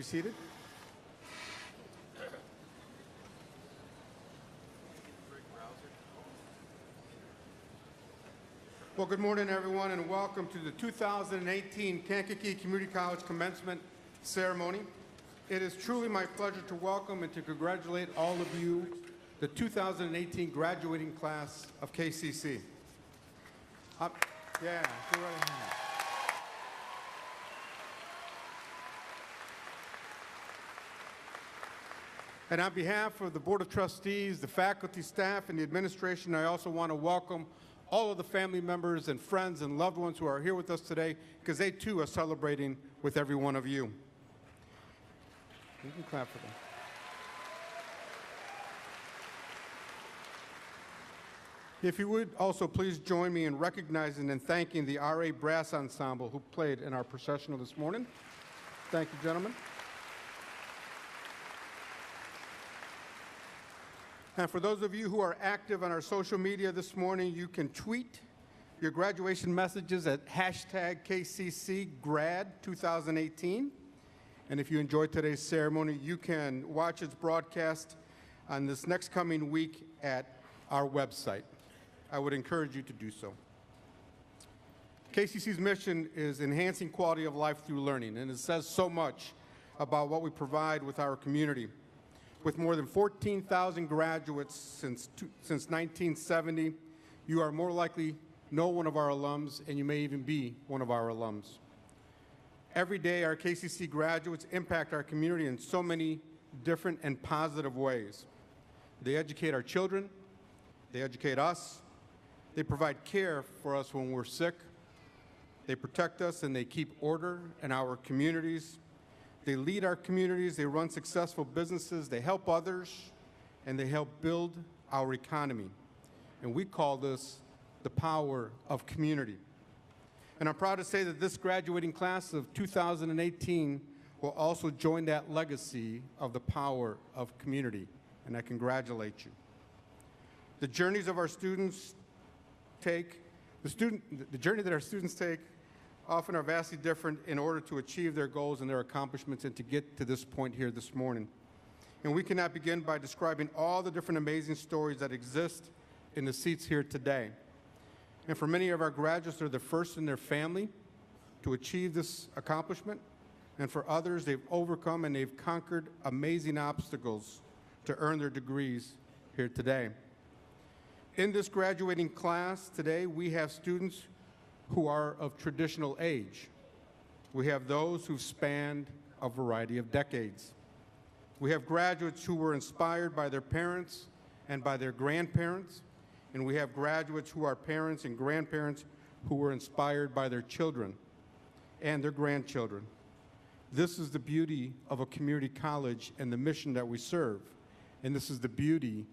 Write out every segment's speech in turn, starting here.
be seated. Well, good morning, everyone, and welcome to the 2018 Kankakee Community College Commencement Ceremony. It is truly my pleasure to welcome and to congratulate all of you, the 2018 graduating class of KCC. Yeah, go right ahead. And on behalf of the Board of Trustees, the faculty, staff, and the administration, I also want to welcome all of the family members and friends and loved ones who are here with us today, because they too are celebrating with every one of you. You can clap for them. If you would also please join me in recognizing and thanking the RA Brass Ensemble who played in our processional this morning. Thank you, gentlemen. And for those of you who are active on our social media this morning, you can tweet your graduation messages at #KCCGrad2018. And if you enjoyed today's ceremony, you can watch its broadcast on this next coming week at our website. I would encourage you to do so. KCC's mission is enhancing quality of life through learning, and it says so much about what we provide with our community. With more than 14,000 graduates since 1970, you are more likely know one of our alums, and you may even be one of our alums. Every day, our KCC graduates impact our community in so many different and positive ways. They educate our children, they educate us, they provide care for us when we're sick, they protect us and they keep order in our communities. They lead our communities, they run successful businesses, they help others, and they help build our economy. And we call this the power of community. And I'm proud to say that this graduating class of 2018 will also join that legacy of the power of community, and I congratulate you. The journeys of our students take, the journey that our students take often are vastly different in order to achieve their goals and their accomplishments and to get to this point here this morning. And we cannot begin by describing all the different amazing stories that exist in the seats here today. And for many of our graduates, they're the first in their family to achieve this accomplishment. And for others, they've overcome and they've conquered amazing obstacles to earn their degrees here today. In this graduating class today, we have students who are of traditional age. We have those who've spanned a variety of decades. We have graduates who were inspired by their parents and by their grandparents, and we have graduates who are parents and grandparents who were inspired by their children and their grandchildren. This is the beauty of a community college and the mission that we serve, and this is the beauty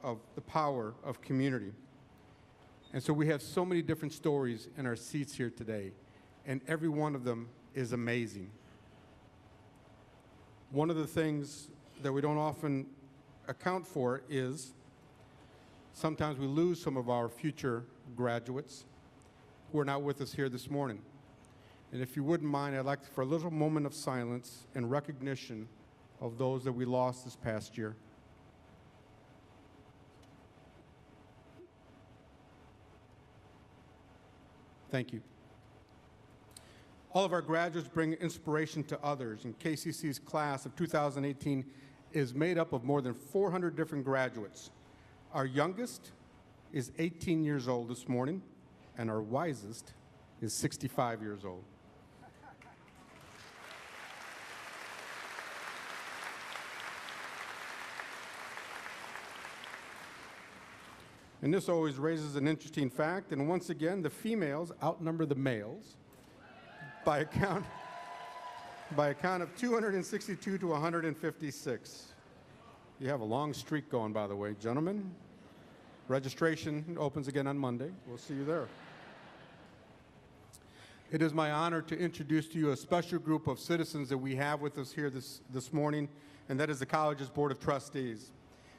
of the power of community. And so we have so many different stories in our seats here today, and every one of them is amazing. One of the things that we don't often account for is sometimes we lose some of our future graduates who are not with us here this morning. And if you wouldn't mind, I'd like for a little moment of silence and recognition of those that we lost this past year. Thank you. All of our graduates bring inspiration to others, and KCC's class of 2018 is made up of more than 400 different graduates. Our youngest is 18 years old this morning, and our wisest is 65 years old. And this always raises an interesting fact, and once again, the females outnumber the males by a count of 262 to 156. You have a long streak going, by the way, gentlemen. Registration opens again on Monday. We'll see you there. It is my honor to introduce to you a special group of citizens that we have with us here this morning, and that is the college's Board of Trustees.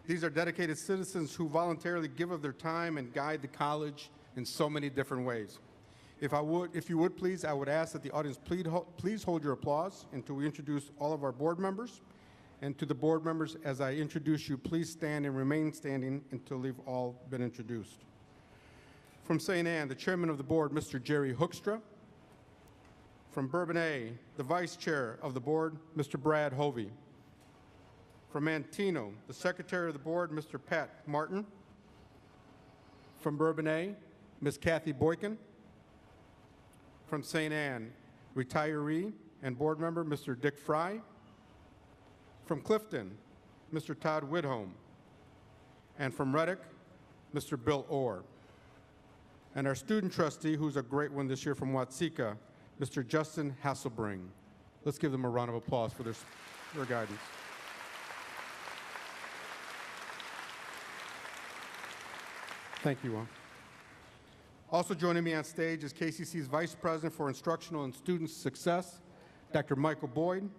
These are dedicated citizens who voluntarily give of their time and guide the college in so many different ways. If you would please, I would ask that the audience please hold your applause until we introduce all of our board members. And to the board members, as I introduce you, please stand and remain standing until they've all been introduced. From St. Anne, the chairman of the board, Mr. Jerry Hoekstra. From Bourbonnais, the vice chair of the board, Mr. Brad Hovey. From Manteno, the secretary of the board, Mr. Pat Martin. From Bourbonnais, Ms. Kathy Boykin. From St. Anne, retiree and board member, Mr. Dick Fry. From Clifton, Mr. Todd Whitholm. And from Reddick, Mr. Bill Orr. And our student trustee, who's a great one this year from Watseka, Mr. Justin Hasselbring. Let's give them a round of applause for their guidance. Thank you all. Also joining me on stage is KCC's Vice President for Instructional and Student Success, Dr. Michael Boyd.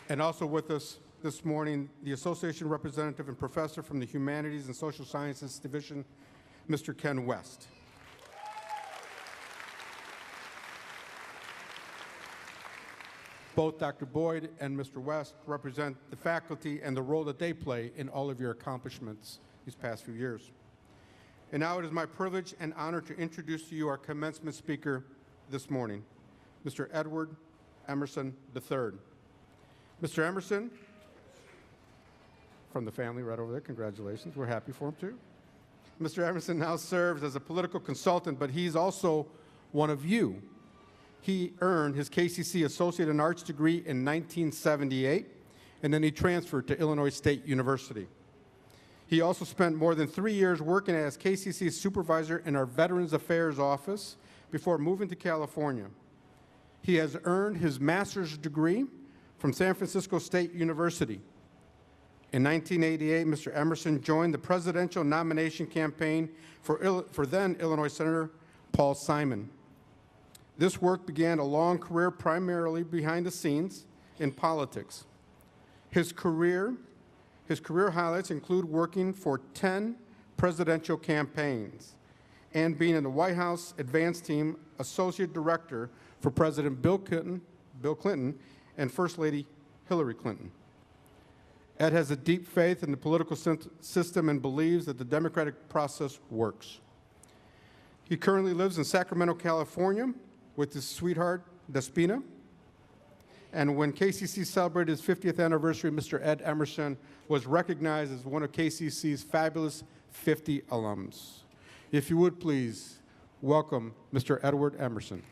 And also with us this morning, the Association Representative and Professor from the Humanities and Social Sciences Division, Mr. Ken West. Both Dr. Boyd and Mr. West represent the faculty and the role that they play in all of your accomplishments these past few years. And now it is my privilege and honor to introduce to you our commencement speaker this morning, Mr. Edward Emerson III. Mr. Emerson, from the family right over there, congratulations. We're happy for him too. Mr. Emerson now serves as a political consultant, but he's also one of you. He earned his KCC Associate in Arts degree in 1978, and then he transferred to Illinois State University. He also spent more than 3 years working as KCC supervisor in our Veterans Affairs office before moving to California. He has earned his master's degree from San Francisco State University. In 1988, Mr. Emerson joined the presidential nomination campaign for then Illinois Senator Paul Simon. This work began a long career primarily behind the scenes in politics. His career highlights include working for 10 presidential campaigns and being in the White House Advance Team Associate Director for President Bill Clinton, and First Lady Hillary Clinton. Ed has a deep faith in the political system and believes that the democratic process works. He currently lives in Sacramento, California, with his sweetheart, Despina. And when KCC celebrated his 50th anniversary, Mr. Ed Emerson was recognized as one of KCC's fabulous 50 alums. If you would please welcome Mr. Edward Emerson.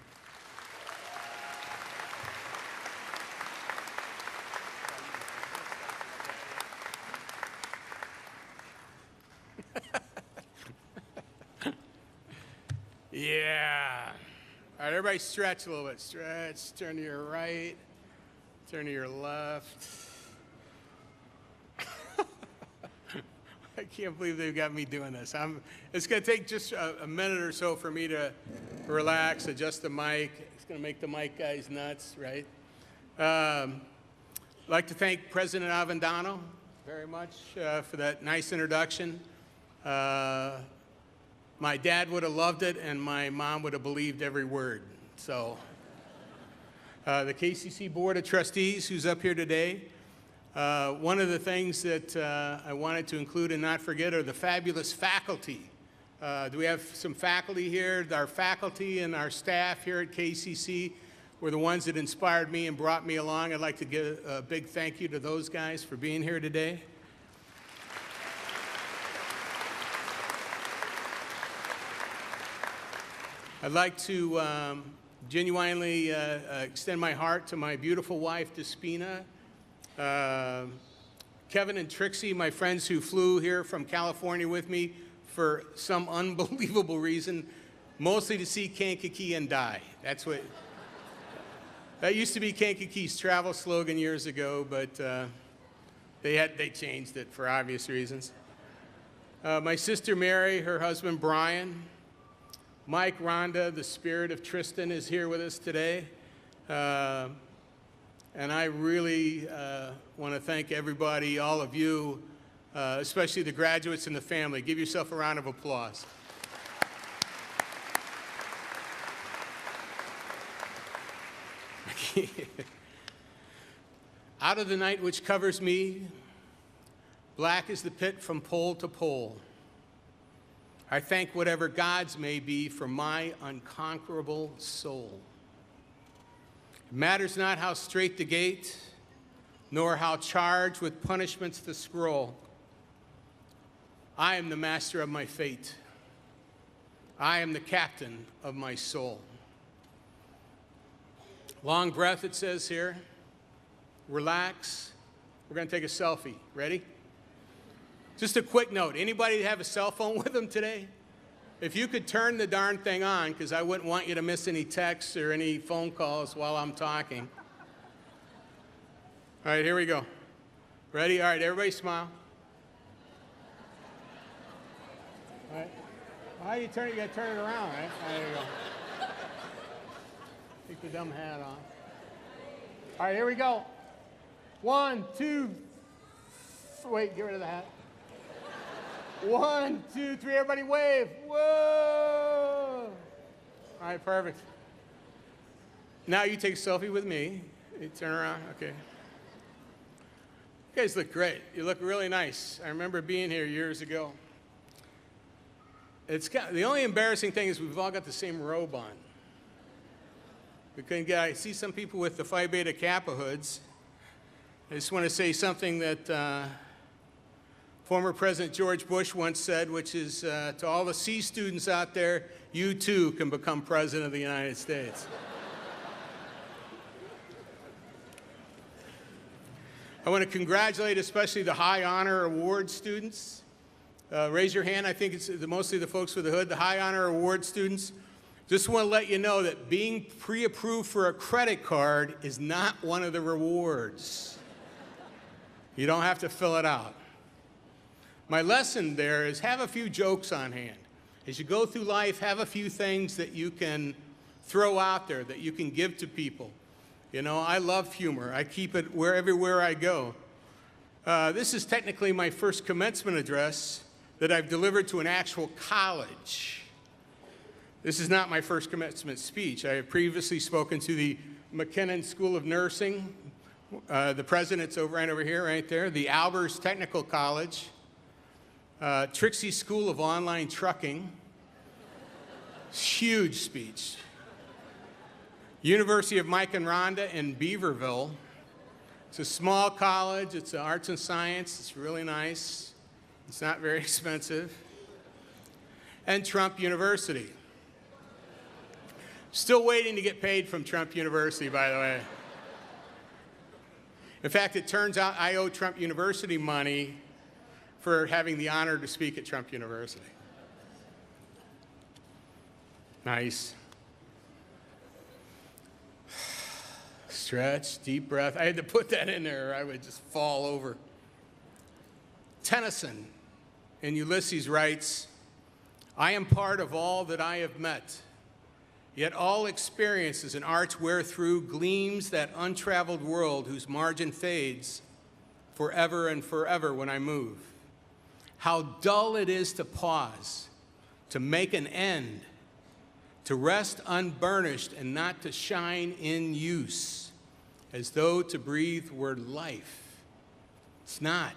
Yeah. All right, everybody stretch a little bit. Stretch, turn to your right, turn to your left. I can't believe they've got me doing this. It's going to take just a minute or so for me to relax, adjust the mic. It's going to make the mic guys nuts, right? I'd like to thank President Avendano very much for that nice introduction. My dad would have loved it, and my mom would have believed every word. So the KCC Board of Trustees, who's up here today, one of the things that I wanted to include and not forget are the fabulous faculty. Do we have some faculty here? Our faculty and our staff here at KCC were the ones that inspired me and brought me along. I'd like to give a big thank you to those guys for being here today. I'd like to genuinely extend my heart to my beautiful wife, Despina, Kevin and Trixie, my friends who flew here from California with me for some unbelievable reason, mostly to see Kankakee and die. That's what, that used to be Kankakee's travel slogan years ago, but they changed it for obvious reasons. My sister Mary, her husband Brian, Mike, Rhonda, the spirit of Tristan, is here with us today. And I really want to thank everybody, all of you, especially the graduates and the family. Give yourself a round of applause. Out of the night which covers me, black is the pit from pole to pole. I thank whatever gods may be for my unconquerable soul. It matters not how straight the gate, nor how charged with punishments the scroll. I am the master of my fate. I am the captain of my soul. Long breath, it says here. Relax. We're going to take a selfie. Ready? Just a quick note. Anybody have a cell phone with them today? If you could turn the darn thing on, because I wouldn't want you to miss any texts or any phone calls while I'm talking. All right, here we go. Ready? All right, everybody smile. All right. How do you turn it? You got to turn it around, right? There you go. Take the dumb hat off. All right, here we go. 1, 2, wait, get rid of the hat. 1, 2, 3, everybody wave. Whoa! All right, perfect. Now you take a selfie with me. You turn around, okay. You guys look great. You look really nice. I remember being here years ago. The only embarrassing thing is we've all got the same robe on. We couldn't get, I see some people with the Phi Beta Kappa hoods. I just want to say something that former President George Bush once said, which is to all the C students out there, you too can become President of the United States. I want to congratulate especially the High Honor Award students. Raise your hand. I think it's mostly the folks with the hood, the High Honor Award students. Just want to let you know that being pre-approved for a credit card is not one of the rewards. You don't have to fill it out. My lesson there is have a few jokes on hand. As you go through life, have a few things that you can throw out there, that you can give to people. You know, I love humor. I keep it everywhere I go. This is technically my first commencement address that I've delivered to an actual college. This is not my first commencement speech. I have previously spoken to the McKinnon School of Nursing. The president's right over here, right there. The Albers Technical College. Trixie School of Online Trucking. Huge speech. University of Mike and Rhonda in Beaverville. It's a small college. It's arts and science. It's really nice. It's not very expensive. And Trump University. Still waiting to get paid from Trump University, by the way. In fact, it turns out I owe Trump University money for having the honor to speak at Trump University. Nice. Stretch, deep breath. I had to put that in there or I would just fall over. Tennyson in Ulysses writes, I am part of all that I have met. Yet all experience is an arch wherethrough gleams that untraveled world whose margin fades forever and forever when I move. How dull it is to pause, to make an end, to rest unburnished and not to shine in use, as though to breathe were life. It's not.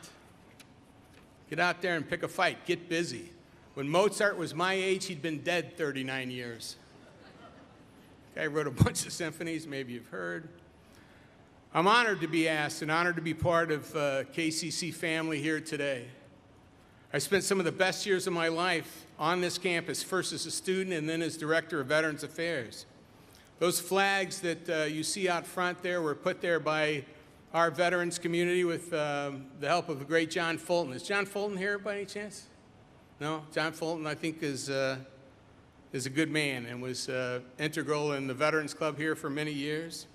Get out there and pick a fight. Get busy. When Mozart was my age, he'd been dead 39 years. Guy wrote a bunch of symphonies, maybe you've heard. I'm honored to be asked and honored to be part of KCC family here today. I spent some of the best years of my life on this campus, first as a student and then as Director of Veterans Affairs. Those flags that you see out front there were put there by our veterans community with the help of the great John Fulton. Is John Fulton here by any chance? No? John Fulton, I think, is a good man and was integral in the Veterans Club here for many years.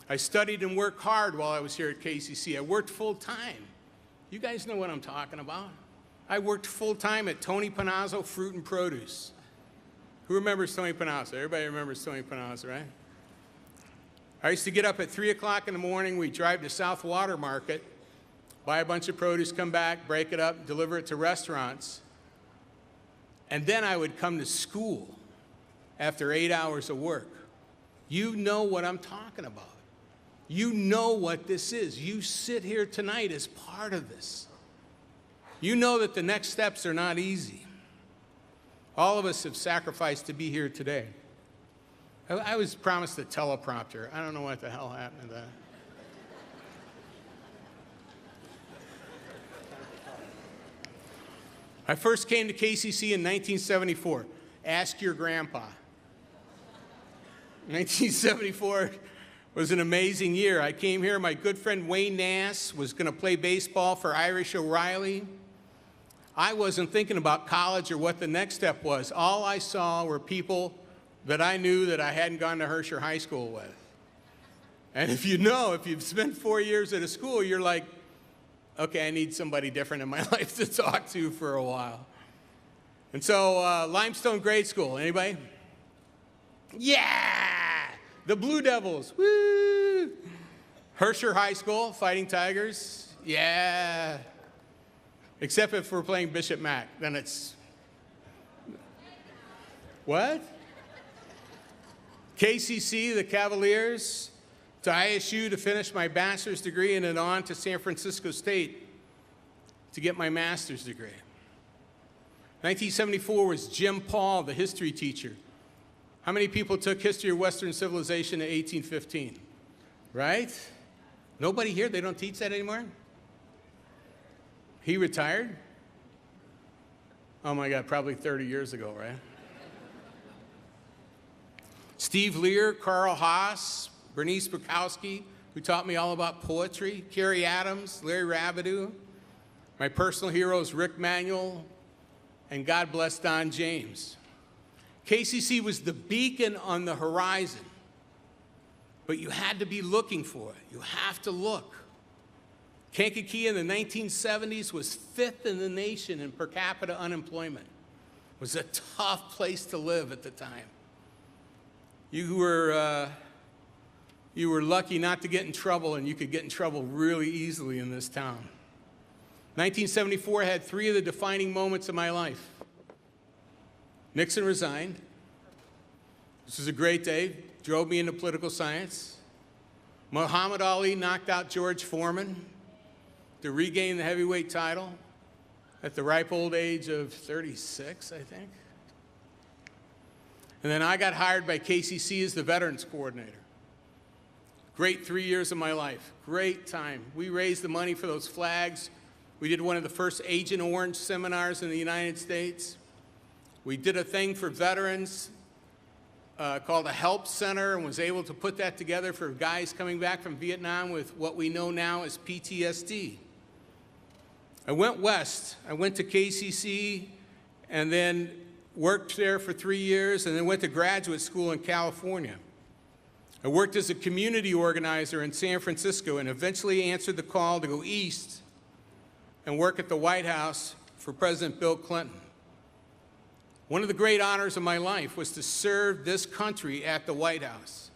I studied and worked hard while I was here at KCC. I worked full time. You guys know what I'm talking about. I worked full time at Tony Panazzo Fruit and Produce. Who remembers Tony Panazzo? Everybody remembers Tony Panazzo, right? I used to get up at 3 o'clock in the morning. We'd drive to South Water Market, buy a bunch of produce, come back, break it up, deliver it to restaurants. And then I would come to school after 8 hours of work. You know what I'm talking about. You know what this is. You sit here tonight as part of this. You know that the next steps are not easy. All of us have sacrificed to be here today. I was promised a teleprompter. I don't know what the hell happened to that. I first came to KCC in 1974. Ask your grandpa. 1974 was an amazing year. I came here, my good friend Wayne Nass was going to play baseball for Irish O'Reilly. I wasn't thinking about college or what the next step was. All I saw were people that I knew that I hadn't gone to Herscher High School with. And if you've spent 4 years at a school, you're like, okay, I need somebody different in my life to talk to for a while. And so Limestone Grade School, anybody? Yeah! The Blue Devils, woo! Herscher High School, Fighting Tigers, yeah. Except if we're playing Bishop Mack, then it's, what? KCC, the Cavaliers, to ISU to finish my bachelor's degree, and then on to San Francisco State to get my master's degree. 1974 was Jim Paul, the history teacher. How many people took history of Western civilization in 1815? Right? Nobody here? They don't teach that anymore? He retired? Oh my God, probably 30 years ago, right? Steve Lear, Carl Haas, Bernice Bukowski, who taught me all about poetry, Carrie Adams, Larry Rabideau, my personal heroes, Rick Manuel, and God bless Don James. KCC was the beacon on the horizon, but you had to be looking for it. You have to look. Kankakee in the 1970s was 5th in the nation in per capita unemployment. It was a tough place to live at the time. You were lucky not to get in trouble, and you could get in trouble really easily in this town. 1974 had 3 of the defining moments of my life. Nixon resigned. This was a great day, drove me into political science. Muhammad Ali knocked out George Foreman to regain the heavyweight title at the ripe old age of 36, I think. And then I got hired by KCC as the Veterans Coordinator. Great 3 years of my life, great time. We raised the money for those flags. We did one of the first Agent Orange seminars in the United States. We did a thing for veterans called a Help Center, and was able to put that together for guys coming back from Vietnam with what we know now as PTSD. I went west. I went to KCC and then worked there for 3 years, and then went to graduate school in California. I worked as a community organizer in San Francisco and eventually answered the call to go east and work at the White House for President Bill Clinton. One of the great honors of my life was to serve this country at the White House.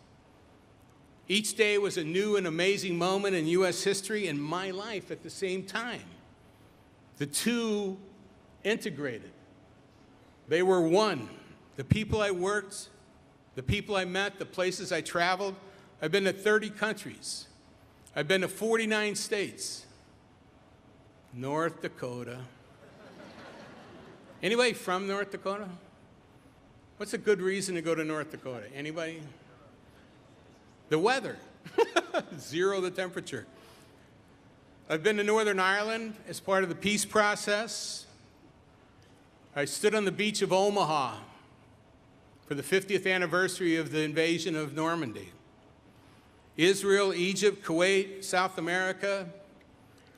Each day was a new and amazing moment in U.S. history and my life at the same time. The two integrated. They were one. The people I worked, the people I met, the places I traveled. I've been to 30 countries. I've been to 49 states. North Dakota. Anybody from North Dakota? What's a good reason to go to North Dakota? Anybody? The weather. 0 the temperature. I've been to Northern Ireland as part of the peace process. I stood on the beach of Omaha for the 50th anniversary of the invasion of Normandy. Israel, Egypt, Kuwait, South America,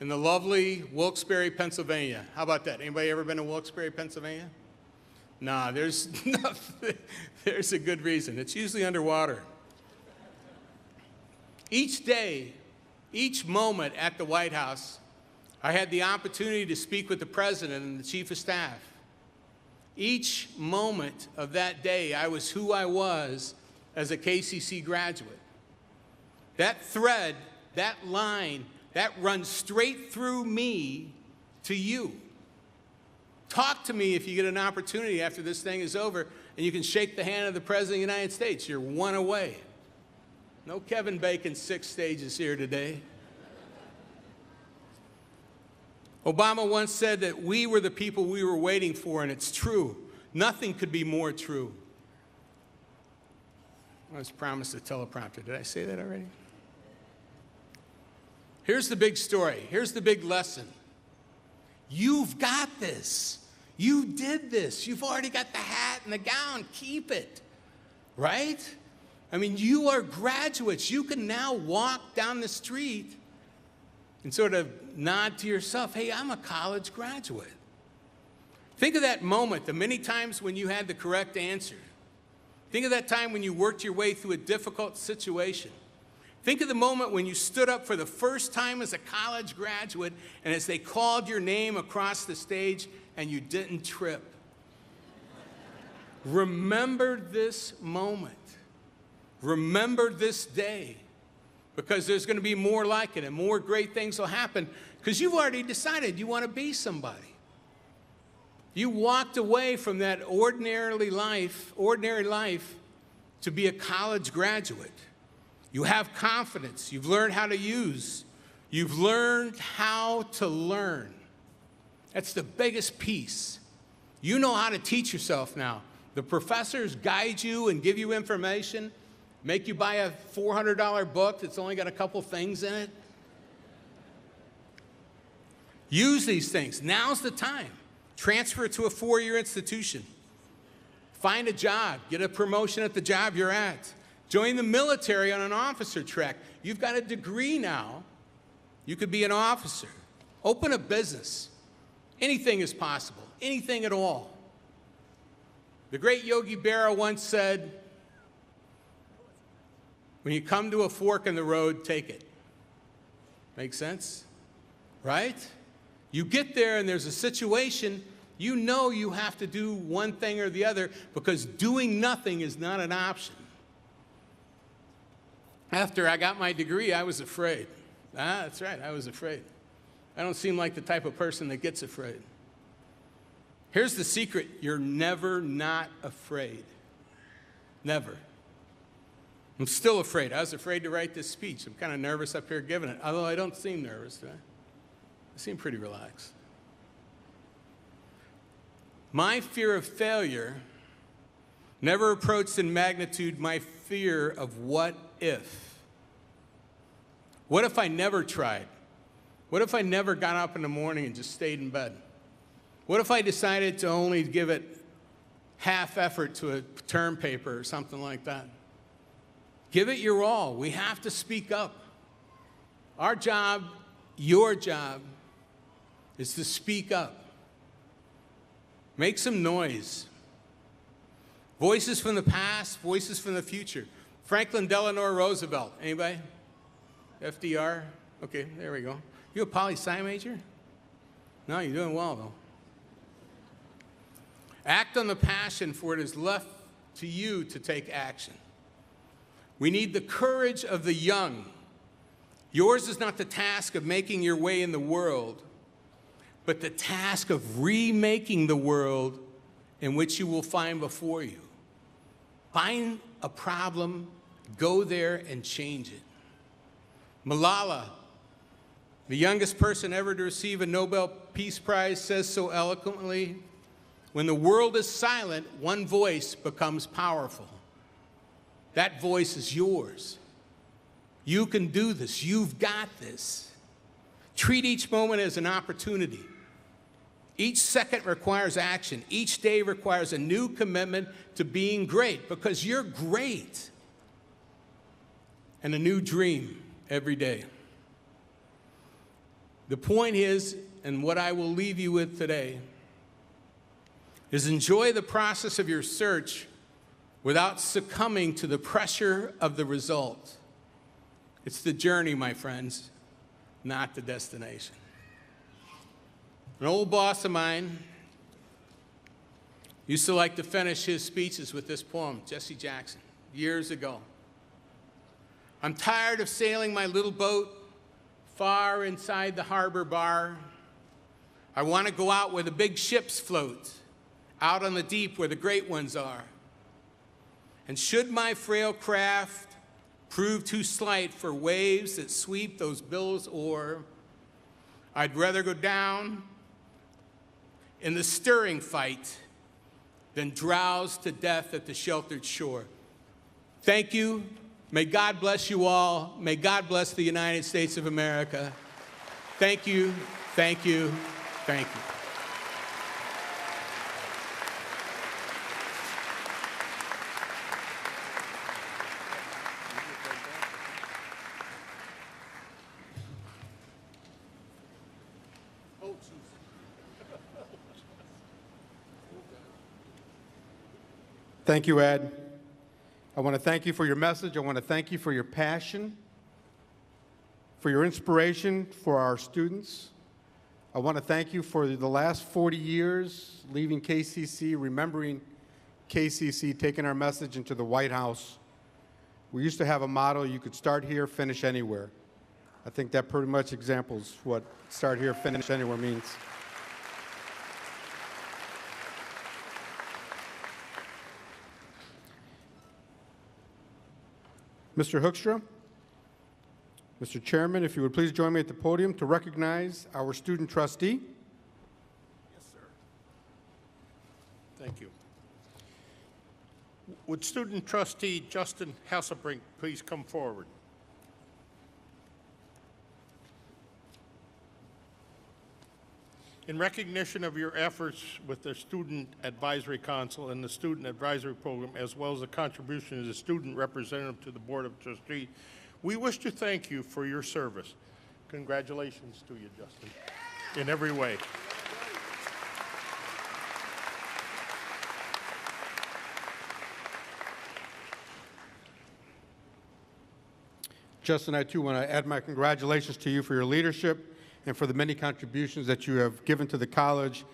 and the lovely Wilkes-Barre, Pennsylvania. How about that? Anybody ever been to Wilkes-Barre, Pennsylvania? Nah, there's nothing. There's a good reason. It's usually underwater. Each day, each moment at the White House, I had the opportunity to speak with the president and the chief of staff. Each moment of that day, I was who I was as a KCC graduate. That thread, that line, that runs straight through me to you. Talk to me if you get an opportunity after this thing is over and you can shake the hand of the President of the United States. You're one away. No Kevin Bacon 6 stages here today. Obama once said that we were the people we were waiting for, and it's true. Nothing could be more true. I was promised a teleprompter. Did I say that already? Here's the big story. Here's the big lesson. You've got this. You did this. You've already got the hat and the gown. Keep it. Right? I mean, you are graduates. You can now walk down the street and sort of nod to yourself, hey, I'm a college graduate. Think of that moment, the many times when you had the correct answer. Think of that time when you worked your way through a difficult situation. Think of the moment when you stood up for the first time as a college graduate and as they called your name across the stage and you didn't trip. Remember this moment. Remember this day, because there's going to be more like it and more great things will happen because you've already decided you want to be somebody. You walked away from that ordinary life to be a college graduate. You have confidence. You've learned how to use. You've learned how to learn. That's the biggest piece. You know how to teach yourself now. The professors guide you and give you information, make you buy a $400 book that's only got a couple things in it. Use these things. Now's the time. Transfer to a 4-year institution. Find a job. Get a promotion at the job you're at. Join the military on an officer track. You've got a degree now. You could be an officer. Open a business. Anything is possible. Anything at all. The great Yogi Berra once said, when you come to a fork in the road, take it. Make sense? Right? You get there and there's a situation, you know you have to do one thing or the other because doing nothing is not an option. After I got my degree, I was afraid. That's right, I was afraid. I don't seem like the type of person that gets afraid. Here's the secret, you're never not afraid. Never. I'm still afraid. I was afraid to write this speech. I'm kind of nervous up here giving it, although I don't seem nervous, do I? I seem pretty relaxed. My fear of failure never approached in magnitude my fear of what if. What if I never tried? What if I never got up in the morning and just stayed in bed? What if I decided to only give it half effort to a term paper or something like that? Give it your all. We have to speak up. Our job, your job, is to speak up. Make some noise. Voices from the past, voices from the future. Franklin Delano Roosevelt. Anybody? FDR? Okay, there we go. You a poli-sci major? No, you're doing well, though. Act on the passion, for it is left to you to take action. We need the courage of the young. Yours is not the task of making your way in the world, but the task of remaking the world in which you will find before you. Find a problem, go there and change it. Malala, the youngest person ever to receive a Nobel Peace Prize, says so eloquently, when the world is silent, one voice becomes powerful. That voice is yours. You can do this. You've got this. Treat each moment as an opportunity. Each second requires action. Each day requires a new commitment to being great, because you're great. And a new dream every day. The point is, and what I will leave you with today, is enjoy the process of your search without succumbing to the pressure of the result. It's the journey, my friends, not the destination. An old boss of mine used to like to finish his speeches with this poem, Jesse Jackson, years ago. I'm tired of sailing my little boat far inside the harbor bar. I want to go out where the big ships float, out on the deep where the great ones are. And should my frail craft prove too slight for waves that sweep those billows o'er, I'd rather go down in the stirring fight than drowse to death at the sheltered shore. Thank you. May God bless you all. May God bless the United States of America. Thank you, thank you, thank you. Thank you, Ed. I want to thank you for your message. I want to thank you for your passion, for your inspiration for our students. I want to thank you for the last 40 years leaving KCC, remembering KCC, taking our message into the White House. We used to have a motto, you could start here, finish anywhere. I think that pretty much examples what start here, finish anywhere means. Mr. Hoekstra, Mr. Chairman, if you would please join me at the podium to recognize our student trustee. Yes, sir. Thank you. Would student trustee Justin Hasselbrink please come forward? In recognition of your efforts with the Student Advisory Council and the Student Advisory Program, as well as the contribution as a student representative to the Board of Trustees, we wish to thank you for your service. Congratulations to you, Justin, in every way. Justin, I too want to add my congratulations to you for your leadership and for the many contributions that you have given to the college.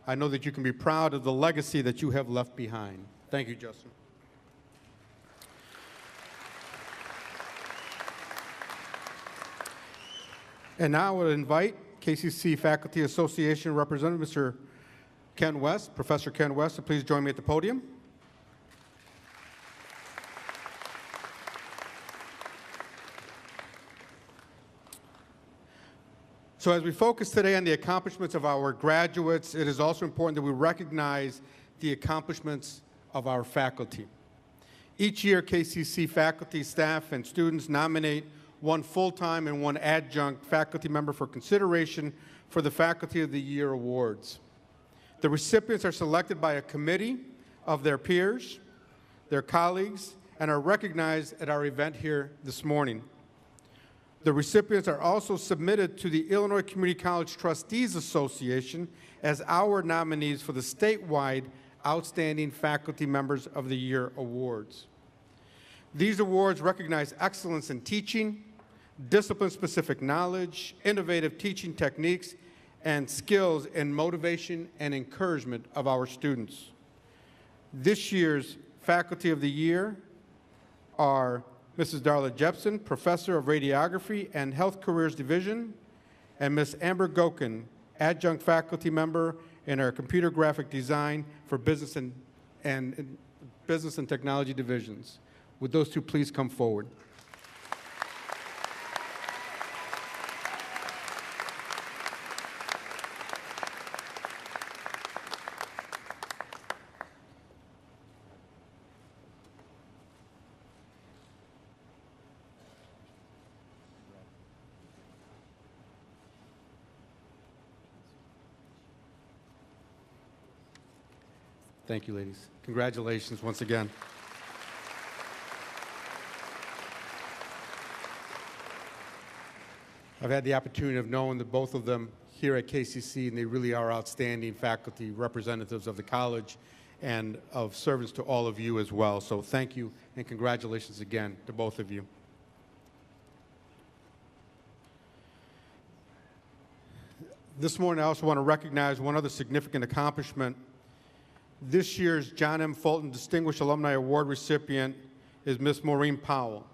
I know that you can be proud of the legacy that you have left behind. Thank you, Justin. And now I would invite KCC Faculty Association Representative, Mr. Ken West, Professor Ken West, to please join me at the podium. So as we focus today on the accomplishments of our graduates, it is also important that we recognize the accomplishments of our faculty. Each year, KCC faculty, staff, and students nominate one full-time and one adjunct faculty member for consideration for the Faculty of the Year awards. The recipients are selected by a committee of their peers, their colleagues, and are recognized at our event here this morning. The recipients are also submitted to the Illinois Community College Trustees Association as our nominees for the statewide Outstanding Faculty Members of the Year awards. These awards recognize excellence in teaching, discipline-specific knowledge, innovative teaching techniques, and skills in motivation and encouragement of our students. This year's Faculty of the Year are Mrs. Darla Jepson, Professor of Radiography and Health Careers Division, and Ms. Amber Gokin, Adjunct Faculty Member in our Computer Graphic Design for Business and Technology Divisions. Would those two please come forward? Thank you, ladies. Congratulations once again. I've had the opportunity of knowing that both of them here at KCC, and they really are outstanding faculty representatives of the college and of service to all of you as well. So thank you and congratulations again to both of you. This morning, I also want to recognize one other significant accomplishment. This year's John M. Fulton Distinguished Alumni Award recipient is Ms. Maureen Powell.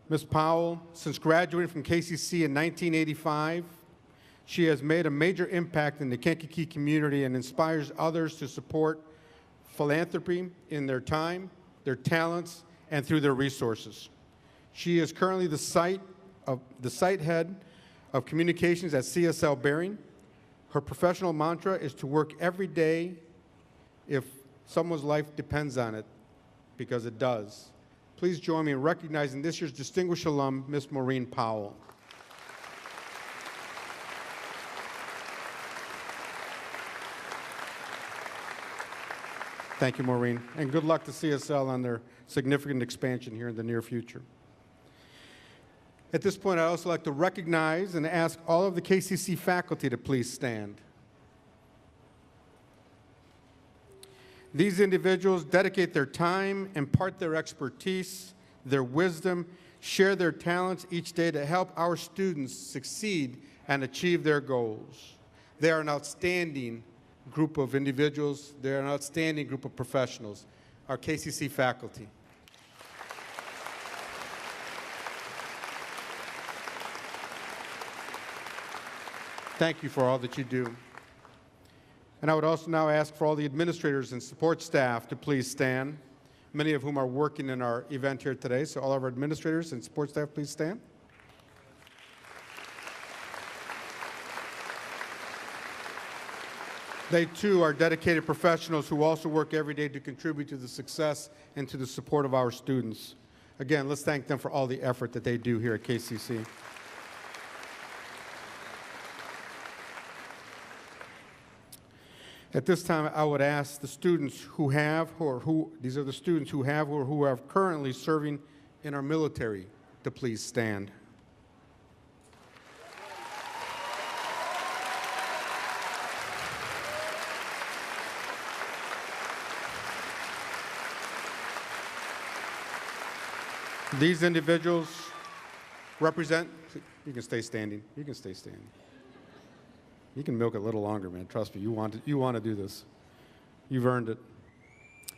Ms. Powell, since graduating from KCC in 1985, she has made a major impact in the Kankakee community and inspires others to support philanthropy in their time, their talents, and through their resources. She is currently the site head of communications at CSL Behring. Her professional mantra is to work every day if someone's life depends on it, because it does. Please join me in recognizing this year's distinguished alum, Ms. Maureen Powell. Thank you, Maureen, and good luck to CSL on their significant expansion here in the near future. At this point, I'd also like to recognize and ask all of the KCC faculty to please stand. These individuals dedicate their time, impart their expertise, their wisdom, share their talents each day to help our students succeed and achieve their goals. They are an outstanding group of individuals. They're an outstanding group of professionals, our KCC faculty. Thank you for all that you do. And I would also now ask for all the administrators and support staff to please stand, many of whom are working in our event here today. So all of our administrators and support staff, please stand. They, too, are dedicated professionals who also work every day to contribute to the success and to the support of our students. Again, let's thank them for all the effort that they do here at KCC. At this time, I would ask the students who have, these are the students who have or who are currently serving in our military, to please stand. These individuals represent, you can stay standing, you can stay standing. You can milk it a little longer, man. Trust me, you want to do this. You've earned it.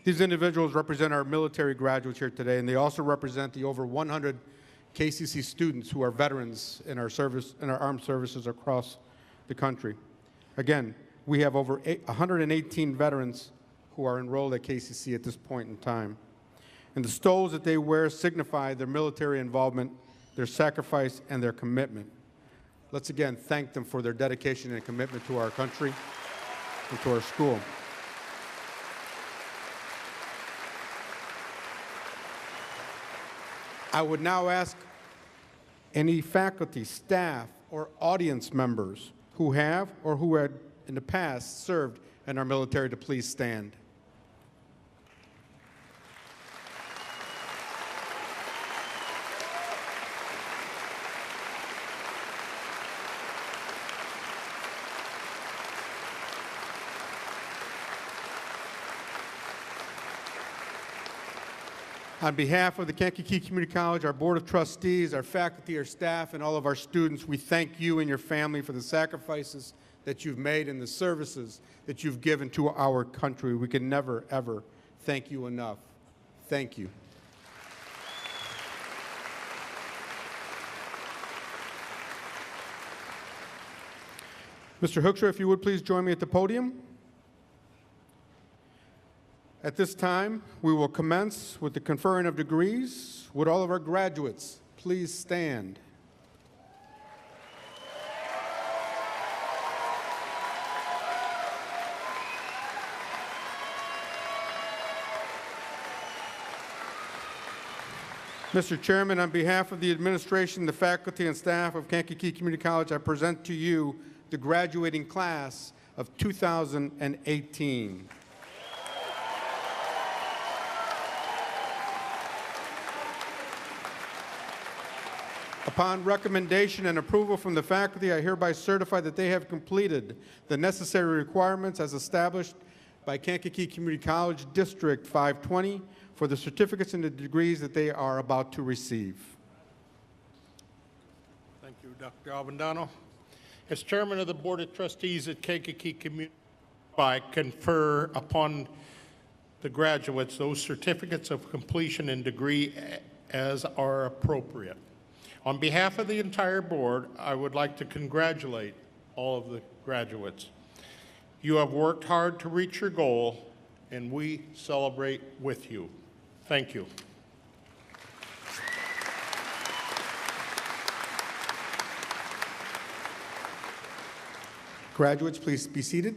These individuals represent our military graduates here today, and they also represent the over 100 KCC students who are veterans in our service, in our armed services across the country. Again, we have over 118 veterans who are enrolled at KCC at this point in time. And the stoles that they wear signify their military involvement, their sacrifice, and their commitment. Let's again thank them for their dedication and commitment to our country and to our school. I would now ask any faculty, staff, or audience members who have or who had in the past served in our military to please stand. On behalf of the Kankakee Community College, our Board of Trustees, our faculty, our staff, and all of our students, we thank you and your family for the sacrifices that you've made and the services that you've given to our country. We can never, ever thank you enough. Thank you. Mr. Hoekstra, if you would please join me at the podium. At this time, we will commence with the conferring of degrees. Would all of our graduates please stand? Mr. Chairman, on behalf of the administration, the faculty, and staff of Kankakee Community College, I present to you the graduating class of 2018. Upon recommendation and approval from the faculty, I hereby certify that they have completed the necessary requirements as established by Kankakee Community College District 520 for the certificates and the degrees that they are about to receive. Thank you, Dr. Albandano. As chairman of the Board of Trustees at Kankakee Community, I confer upon the graduates those certificates of completion and degree as are appropriate. On behalf of the entire board, I would like to congratulate all of the graduates. You have worked hard to reach your goal, and we celebrate with you. Thank you. Graduates, please be seated.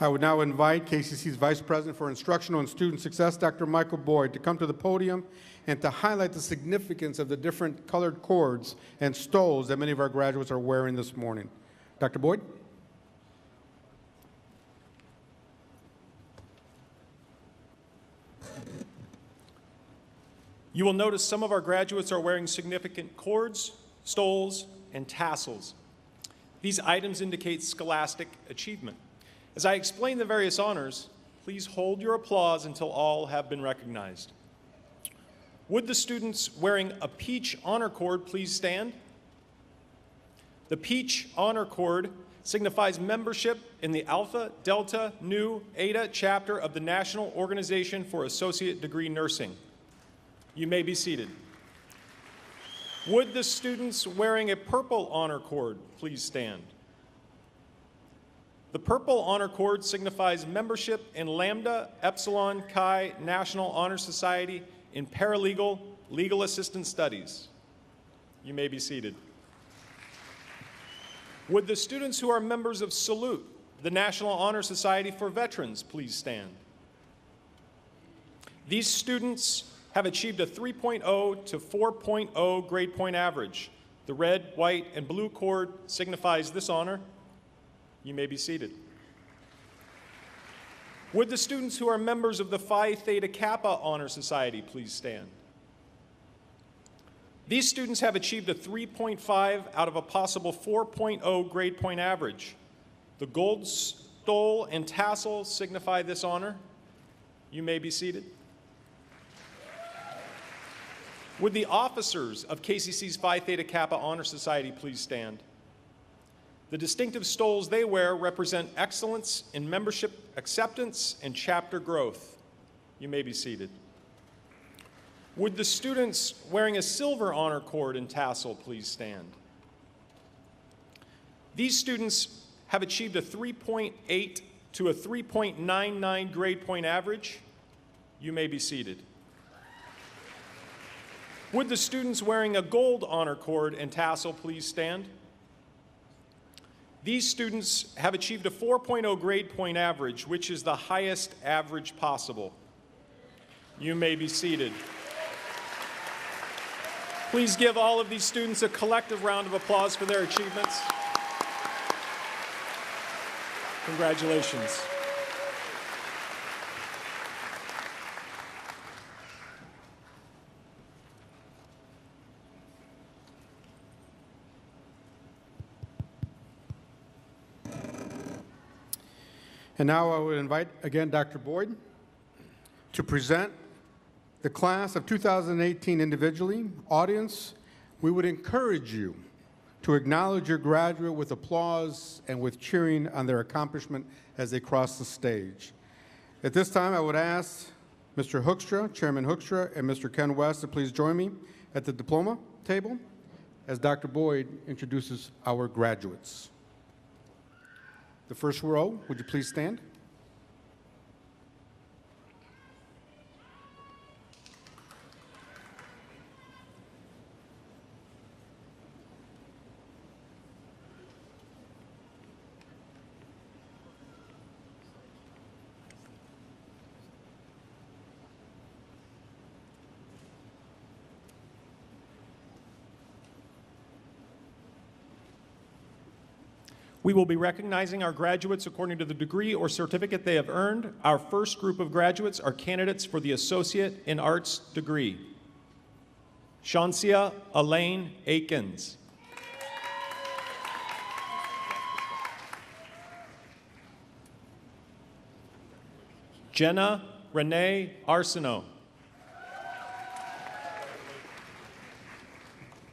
I would now invite KCC's Vice President for Instructional and Student Success, Dr. Michael Boyd, to come to the podium and to highlight the significance of the different colored cords and stoles that many of our graduates are wearing this morning. Dr. Boyd? You will notice some of our graduates are wearing significant cords, stoles, and tassels. These items indicate scholastic achievement. As I explain the various honors, please hold your applause until all have been recognized. Would the students wearing a peach honor cord please stand? The peach honor cord signifies membership in the Alpha, Delta, Nu, Eta chapter of the National Organization for Associate Degree Nursing. You may be seated. Would the students wearing a purple honor cord please stand? The purple honor cord signifies membership in Lambda Epsilon Chi National Honor Society in Paralegal Legal Assistant Studies. You may be seated. Would the students who are members of Salute, the National Honor Society for Veterans, please stand? These students have achieved a 3.0 to 4.0 grade point average. The red, white, and blue cord signifies this honor. You may be seated. Would the students who are members of the Phi Theta Kappa Honor Society please stand? These students have achieved a 3.5 out of a possible 4.0 grade point average. The gold stole and tassel signify this honor. You may be seated. Would the officers of KCC's Phi Theta Kappa Honor Society please stand? The distinctive stoles they wear represent excellence in membership acceptance and chapter growth. You may be seated. Would the students wearing a silver honor cord and tassel please stand? These students have achieved a 3.8 to a 3.99 grade point average. You may be seated. Would the students wearing a gold honor cord and tassel please stand? These students have achieved a 4.0 grade point average, which is the highest average possible. You may be seated. Please give all of these students a collective round of applause for their achievements. Congratulations. And now I would invite again Dr. Boyd to present the class of 2018 individually. Audience, we would encourage you to acknowledge your graduate with applause and with cheering on their accomplishment as they cross the stage. At this time, I would ask Mr. Hoekstra, Chairman Hoekstra, and Mr. Ken West to please join me at the diploma table as Dr. Boyd introduces our graduates. The first row, would you please stand? We will be recognizing our graduates according to the degree or certificate they have earned. Our first group of graduates are candidates for the Associate in Arts degree. Shansia Elaine Akins. Jenna Renee Arsenault.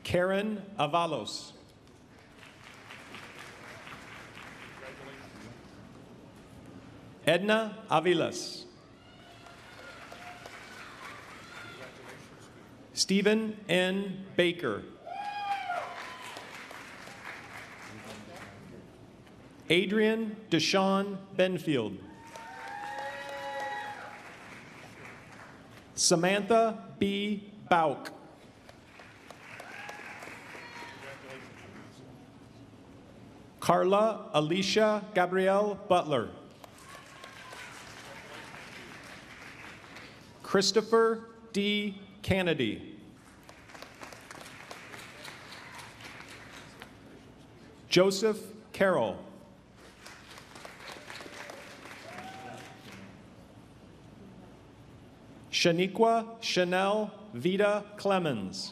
Karen Avalos. Edna Avilas. Stephen N. Baker. Adrian Deshawn Benfield. Samantha B. Bauk. Carla Alicia Gabrielle Butler. Christopher D. Kennedy. Joseph Carroll. Shaniqua Chanel Vida Clemens.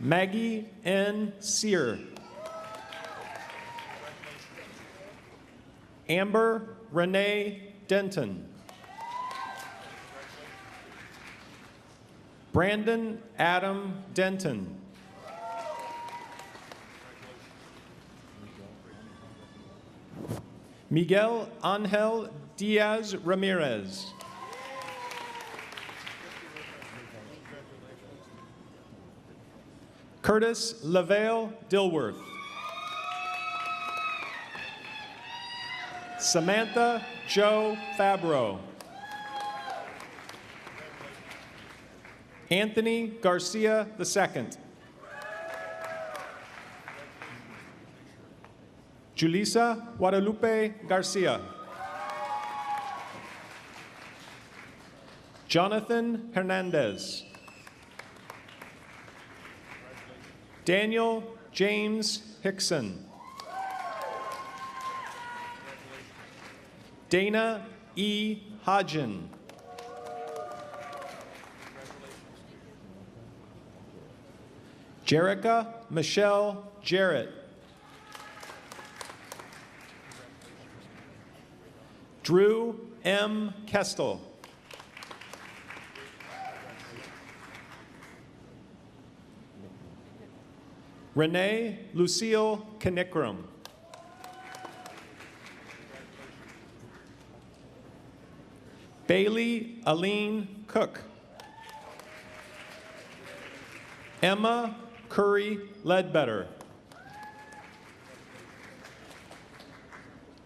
Maggie N. Sear. Amber Renee Denton. Brandon Adam Denton. Miguel Angel Diaz Ramirez. Curtis Lavelle Dilworth. Samantha Jo Fabro. Anthony Garcia II. Julissa Guadalupe Garcia. Jonathan Hernandez. Daniel James Hickson. Dana E. Hodgen. Jerica Michelle Jarrett. Drew M. Kestel. Renee Lucille Knickram. Bailey Aline Cook. Emma Curry Ledbetter.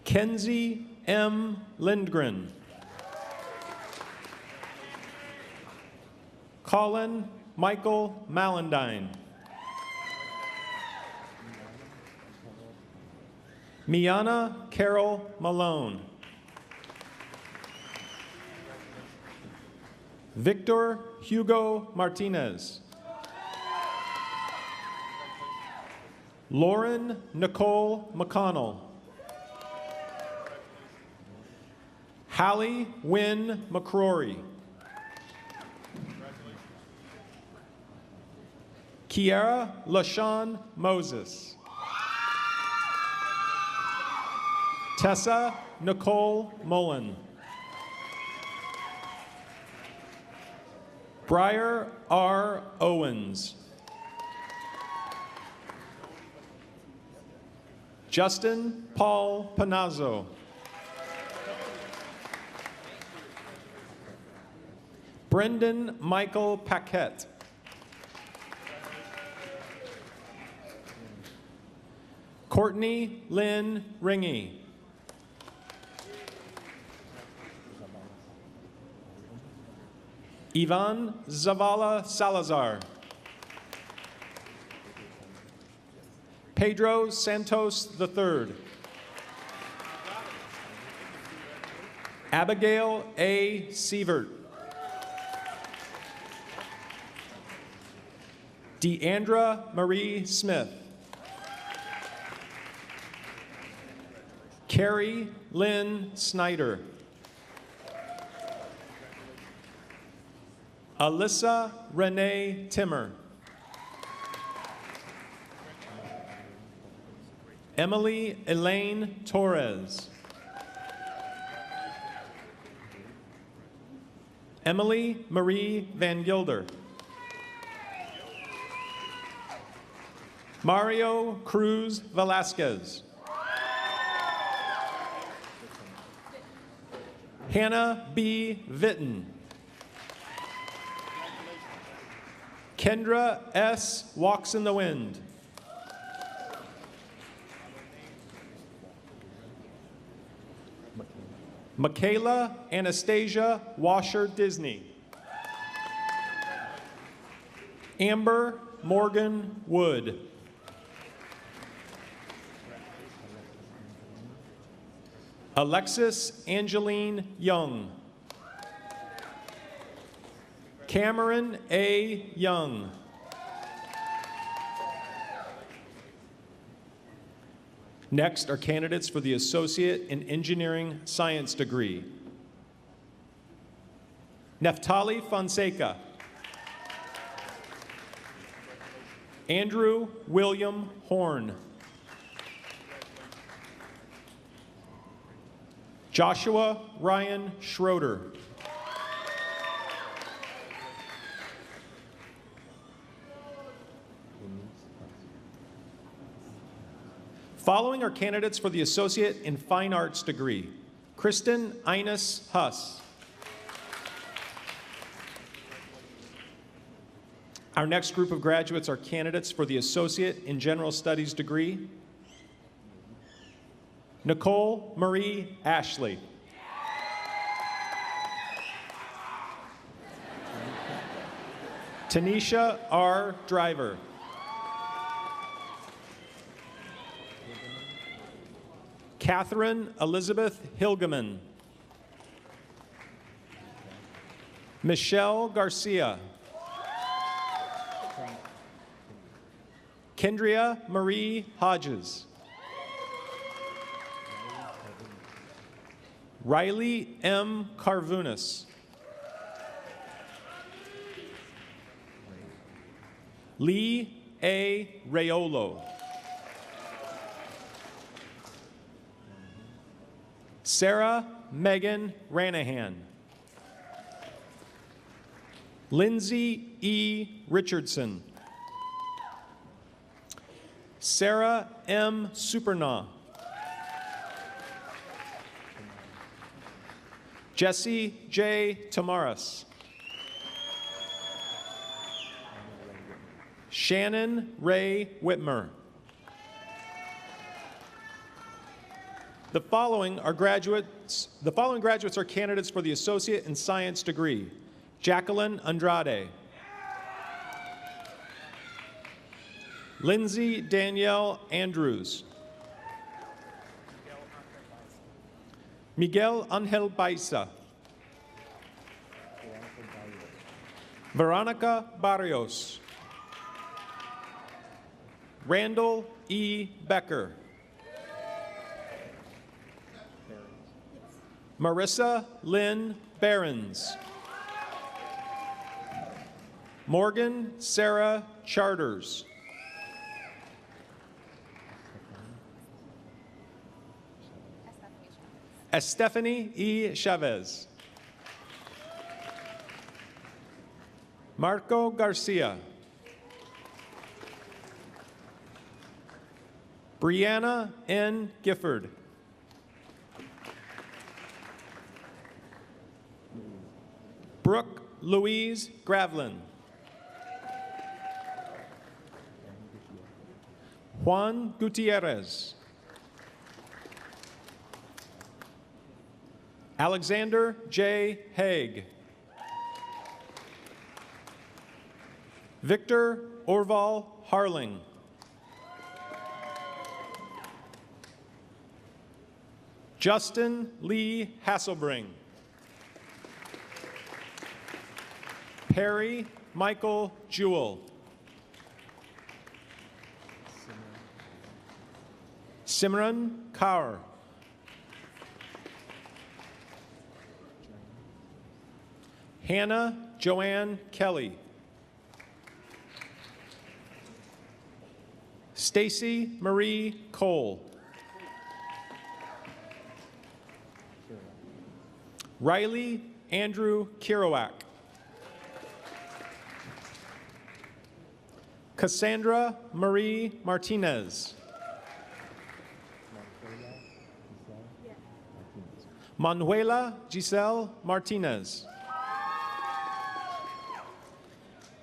Kenzie M. Lindgren. Colin Michael Malandine. Miana Carol Malone. Victor Hugo Martinez. Lauren Nicole McConnell. Hallie Wynn McCrory. Kiara LaShawn Moses. Tessa Nicole Mullen. Briar R. Owens. Justin Paul Panazzo. Brendan Michael Paquette. Courtney Lynn Ringy. Ivan Zavala Salazar. Pedro Santos III. Abigail A. Sievert. Deandra Marie Smith. Carrie Lynn Snyder. Alyssa Renee Timmer. Emily Elaine Torres. Emily Marie Van Gilder. Mario Cruz Velasquez. Hannah B. Vitton. Kendra S. Walks in the Wind. Michaela Anastasia Washer Disney. Amber Morgan Wood. Alexis Angeline Young. Cameron A. Young. Next are candidates for the Associate in Engineering Science degree. Neftali Fonseca. Andrew William Horn. Joshua Ryan Schroeder. Following are candidates for the Associate in Fine Arts degree. Kristen Ines Huss. Our next group of graduates are candidates for the Associate in General Studies degree. Nicole Marie Ashley. Tanisha R. Driver. Catherine Elizabeth Hilgeman. Michelle Garcia. Kendria Marie Hodges. Riley M. Carvunas. Lee A. Rayolo. Sarah Megan Ranahan. Lindsay E. Richardson. Sarah M. Supernaw. Jesse J. Tamaris. Shannon Ray Whitmer. The following graduates are candidates for the Associate in Science degree. Jacqueline Andrade. Lindsay Danielle Andrews. Miguel Angel Baiza. Veronica Barrios. Randall E. Becker. Marissa Lynn Behrens. Morgan Sarah Charters. Estefany E. Chavez. Marco Garcia. Brianna N. Gifford. Brooke Louise Gravlin. Juan Gutierrez. Alexander J. Haig. Victor Orval Harling. Justin Lee Hasselbring. Perry Michael Jewell. Simran Kaur. Hannah Joanne Kelly. Stacy Marie Cole. Riley Andrew Kirouac. Cassandra Marie Martinez. Manuela Giselle Martinez.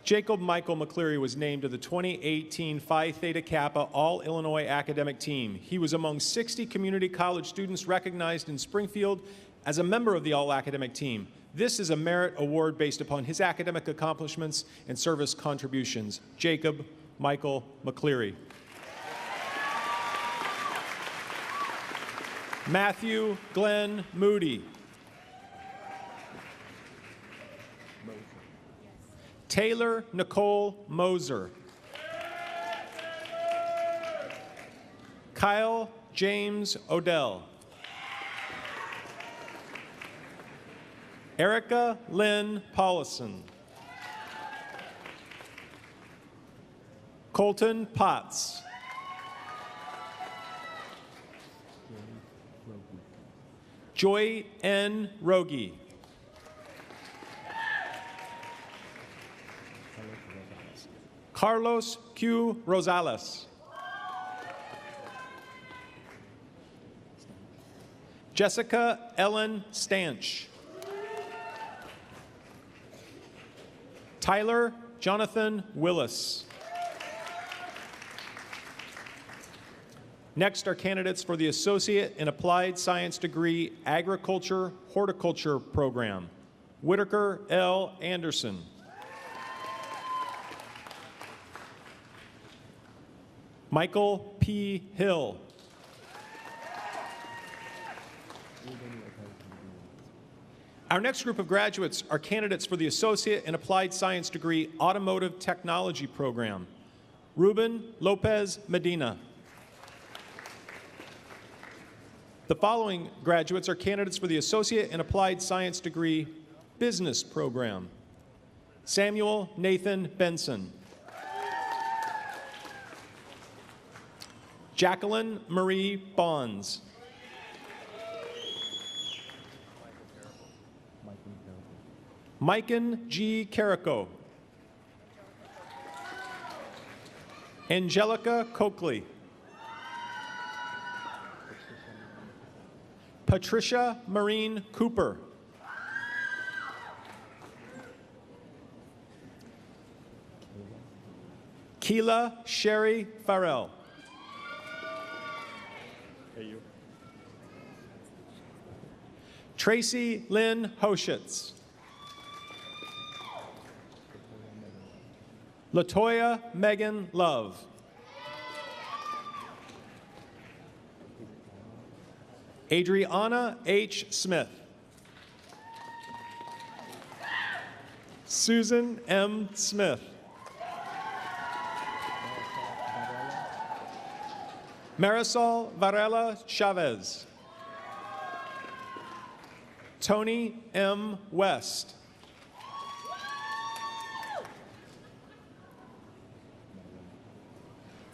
Jacob Michael McCleary was named to the 2018 Phi Theta Kappa All-Illinois Academic Team. He was among 60 community college students recognized in Springfield as a member of the All-Academic Team. This is a merit award based upon his academic accomplishments and service contributions. Jacob Michael McCleary. Matthew Glenn Moody. Taylor Nicole Moser. Kyle James Odell. Erica Lynn Paulison. Colton Potts. Joy N. Rogie. Carlos Q. Rosales. Jessica Ellen Stanch. Tyler Jonathan Willis. Next are candidates for the Associate in Applied Science degree Agriculture Horticulture program. Whitaker L. Anderson. Michael P. Hill. Our next group of graduates are candidates for the Associate in Applied Science degree Automotive Technology program. Ruben Lopez Medina. The following graduates are candidates for the Associate in Applied Science degree Business program. Samuel Nathan Benson. Jacqueline Marie Bonds. Mikan G. Carrico. Angelica Coakley. Patricia Marine Cooper. Keela Sherry Farrell. Tracy Lynn Hoschitz. Latoya Megan Love. Adriana H. Smith. Susan M. Smith. Marisol Varela Chavez. Tony M. West.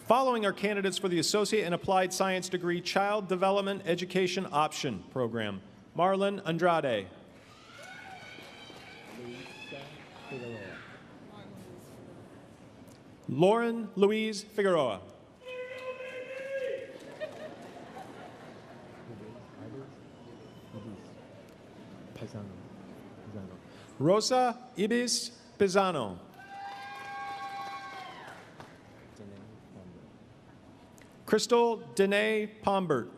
Following are candidates for the Associate in Applied Science degree Child Development Education Option program. Marlon Andrade. Lauren Louise Figueroa. Rosa Ibis Pisano. Crystal Danae Pombert.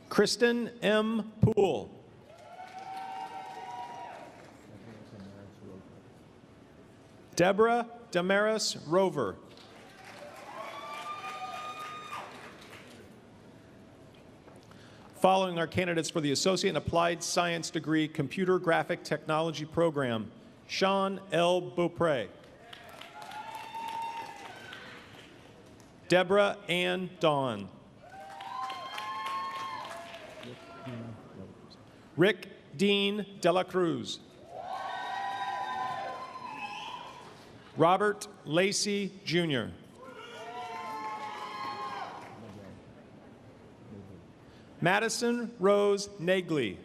Kristen M. Poole. Deborah Damaris Rover. Following are candidates for the Associate in Applied Science degree Computer Graphic Technology program. Sean L. Beaupre. Deborah Ann Dawn. Rick Dean Dela Cruz. Robert Lacey, Jr. Madison Rose Nagley.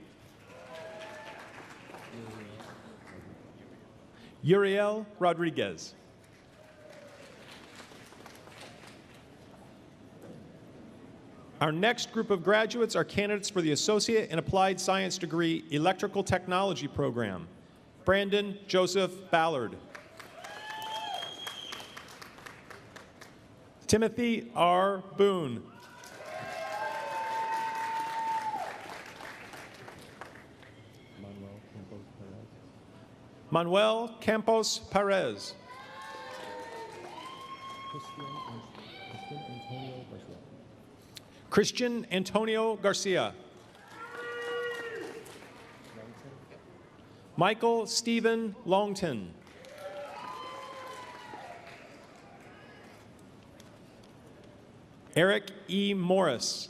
Uriel Rodriguez. Our next group of graduates are candidates for the Associate in Applied Science degree Electrical Technology program. Brandon Joseph Ballard. Timothy R. Boone. Manuel Campos Perez. Christian Antonio Garcia. Michael Stephen Longton. Eric E. Morris.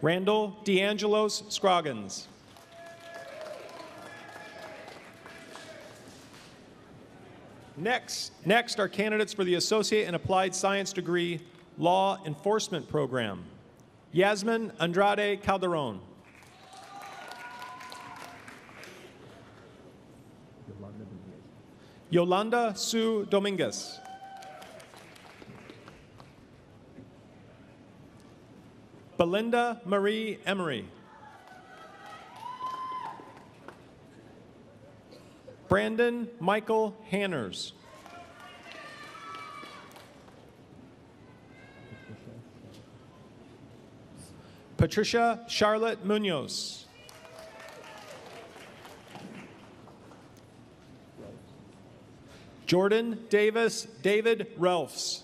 Randall DeAngelos Scroggins. Next are candidates for the Associate in Applied Science degree Law Enforcement program. Yasmin Andrade Calderon. Yolanda Sue Dominguez. Belinda Marie Emery. Brandon Michael Hanners. Patricia Charlotte Munoz. Jordan Davis David Relfs.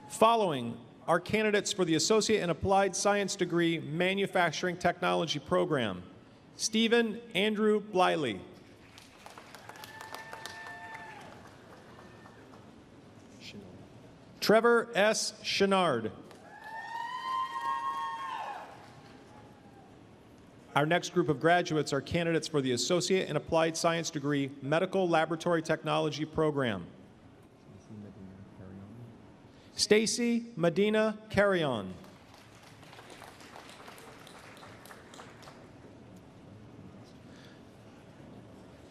Following are candidates for the Associate in Applied Science degree Manufacturing Technology program. Stephen Andrew Bliley. Trevor S. Chenard. Our next group of graduates are candidates for the Associate in Applied Science degree Medical Laboratory Technology program. Stacy Medina Carrion.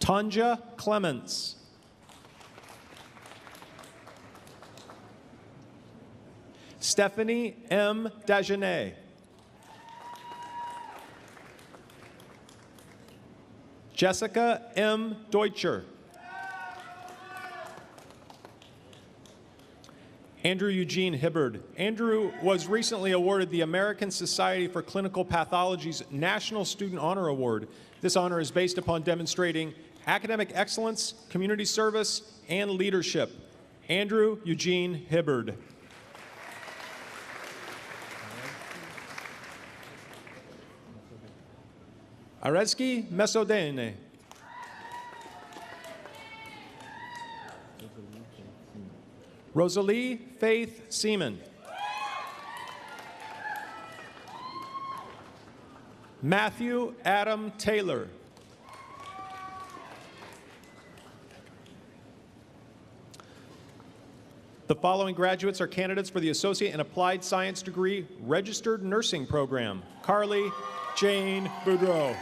Tanja Clements. Stephanie M. Dagenet. Jessica M. Deutscher. Andrew Eugene Hibbard. Andrew was recently awarded the American Society for Clinical Pathology's National Student Honor Award. This honor is based upon demonstrating academic excellence, community service, and leadership. Andrew Eugene Hibbard. Arezki Mesodene. Rosalie Faith Seaman. Matthew Adam Taylor. The following graduates are candidates for the Associate in Applied Science degree Registered Nursing program. Carly Jane Boudreau.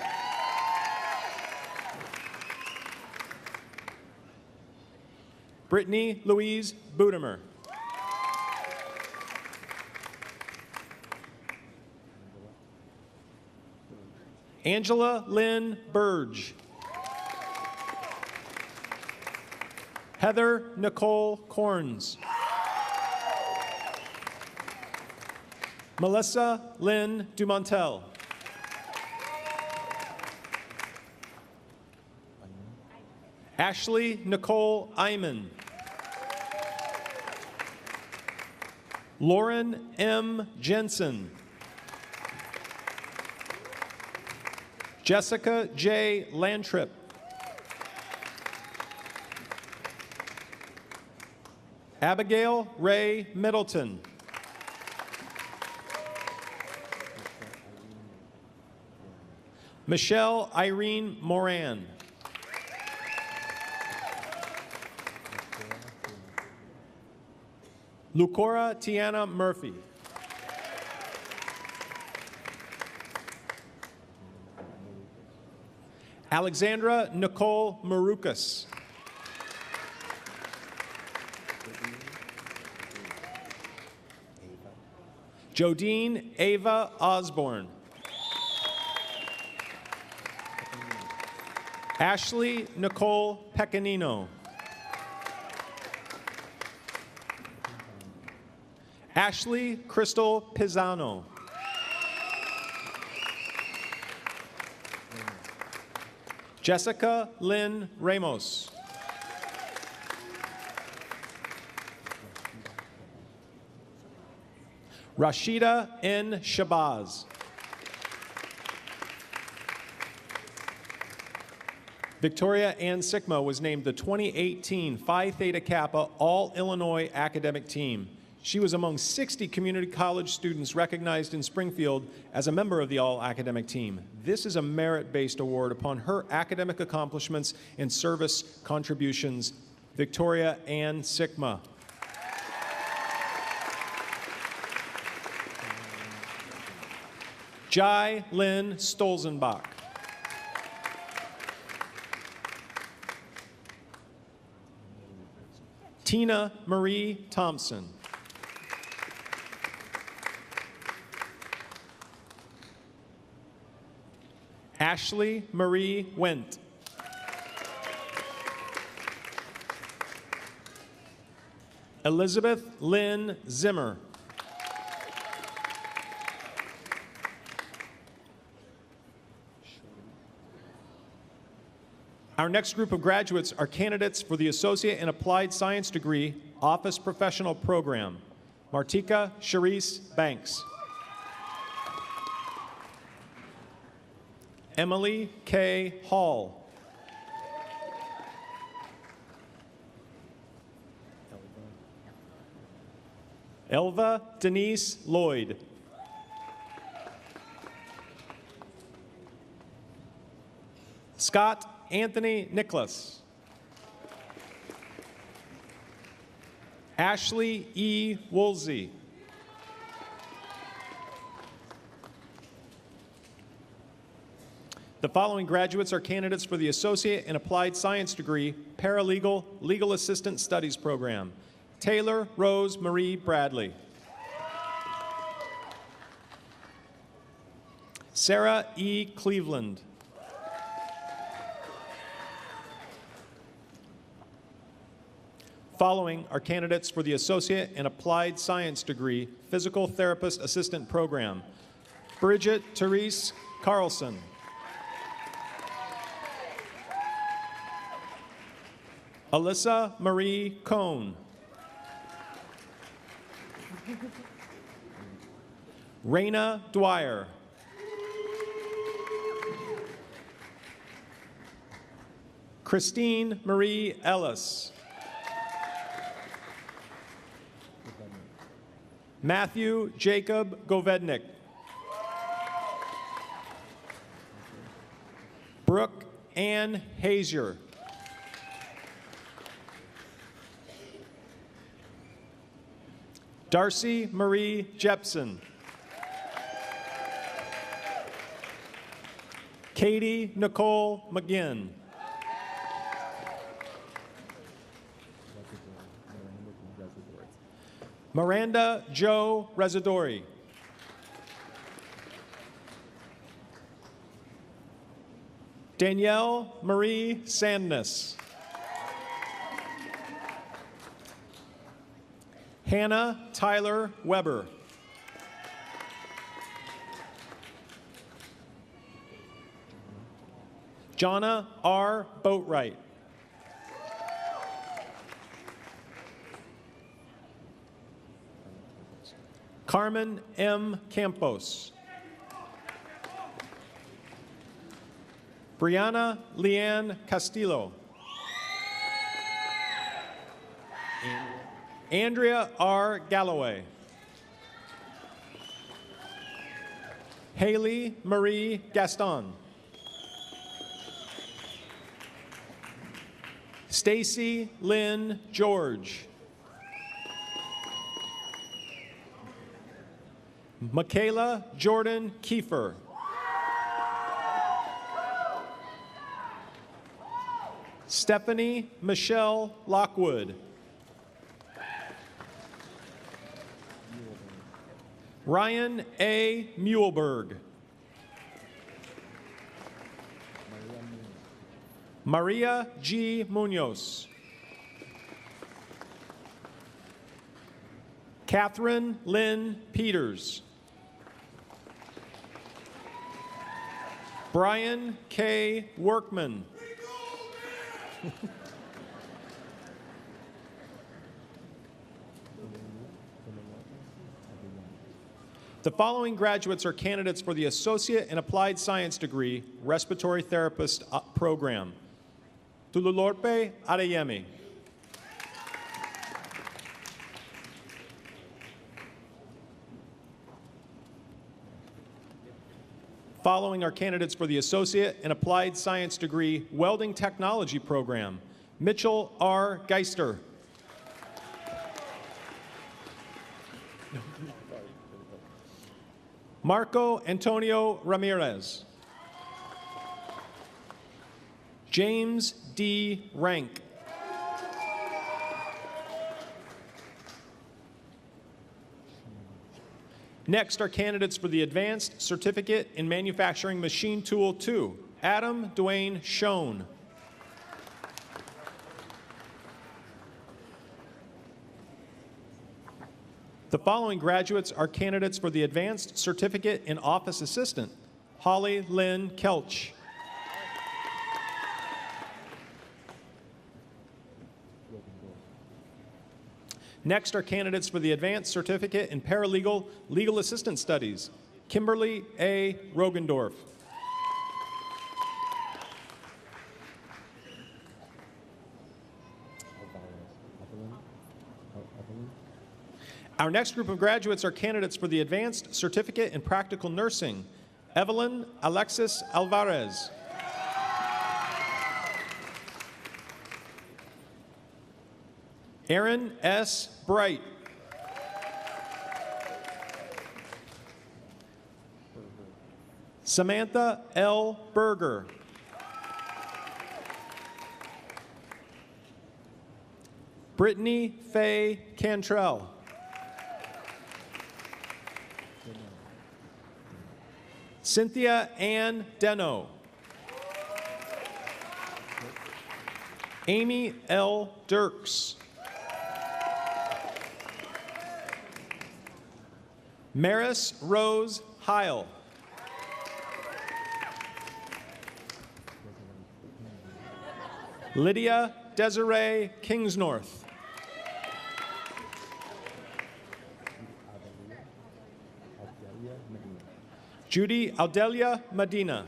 Brittany Louise Budemer. Angela Lynn Burge. Heather Nicole Corns. Melissa Lynn Dumontel. Ashley Nicole Iman. Lauren M. Jensen. Jessica J. Lantrip. Abigail Ray Middleton. Michelle Irene Moran. Lucora Tiana Murphy. Alexandra Nicole Marukas. Jodine Ava Osborne. Ashley Nicole Pecanino. Ashley Crystal Pisano. Jessica Lynn Ramos. Rashida N. Shabazz. Victoria Ann Sikma was named the 2018 Phi Theta Kappa All-Illinois Academic Team. She was among 60 community college students recognized in Springfield as a member of the All-Academic Team. This is a merit-based award upon her academic accomplishments and service contributions. Victoria Ann Sikma. Jai Lynn Stolzenbach. Tina Marie Thompson. Ashley Marie Wendt. Elizabeth Lynn Zimmer. Our next group of graduates are candidates for the Associate in Applied Science degree, Office Professional Program. Martika Charisse Banks. Emily K. Hall. Elva Denise Lloyd. Scott Anthony Nicholas. Ashley E. Woolsey. The following graduates are candidates for the Associate in Applied Science degree, Paralegal Legal Assistant Studies Program. Taylor Rose Marie Bradley. Sarah E. Cleveland. Following are candidates for the Associate in Applied Science degree, Physical Therapist Assistant Program. Bridget Therese Carlson. Alyssa Marie Cohn. Raina Dwyer. Christine Marie Ellis. Matthew Jacob Govednik. Brooke Ann Hazier. Darcy Marie Jepson. Katie Nicole McGinn. Miranda Joe Residori. Danielle Marie Sandness. Hannah Tyler Weber. Jonna R. Boatwright. Carmen M. Campos. Brianna Leanne Castillo. Andrea R. Galloway. Haley Marie Gaston. Stacy Lynn George. Michaela Jordan Kiefer. Stephanie Michelle Lockwood. Ryan A. Muehlberg. Maria G. Munoz. Catherine Lynn Peters. Brian K. Workman. The following graduates are candidates for the Associate in Applied Science degree, Respiratory Therapist program. Tululorpe Adeyemi. Following are candidates for the Associate in Applied Science degree, Welding Technology program. Mitchell R. Geister. Marco Antonio Ramirez. James D. Rank. Next are candidates for the Advanced Certificate in Manufacturing Machine Tool 2, Adam Dwayne Schoen. The following graduates are candidates for the Advanced Certificate in Office Assistant, Holly Lynn Kelch. Next are candidates for the Advanced Certificate in Paralegal Legal Assistant Studies, Kimberly A. Rogendorf. Our next group of graduates are candidates for the Advanced Certificate in Practical Nursing, Evelyn Alexis Alvarez. Aaron S. Bright. Samantha L. Berger. Brittany Faye Cantrell. Cynthia Ann Deno. Amy L. Dirks. Maris Rose Heil. Lydia Desiree Kingsnorth. Judy Aldelia Medina.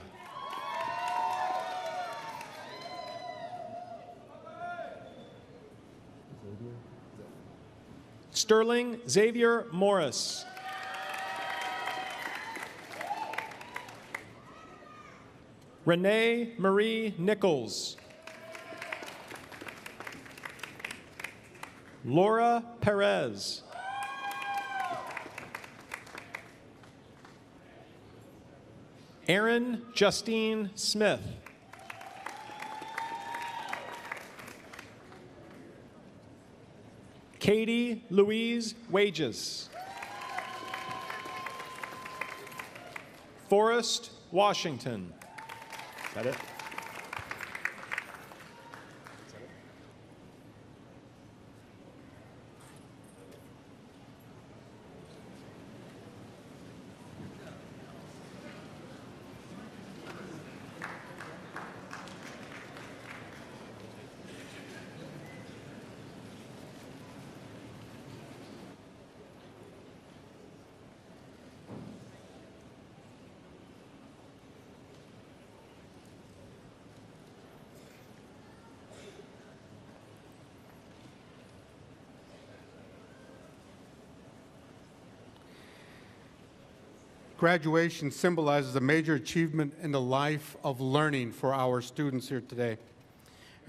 Sterling Xavier Morris. Renee Marie Nichols. Laura Perez. Erin Justine Smith. Katie Louise Wages. Forrest Washington. Is that it? Graduation symbolizes a major achievement in the life of learning for our students here today.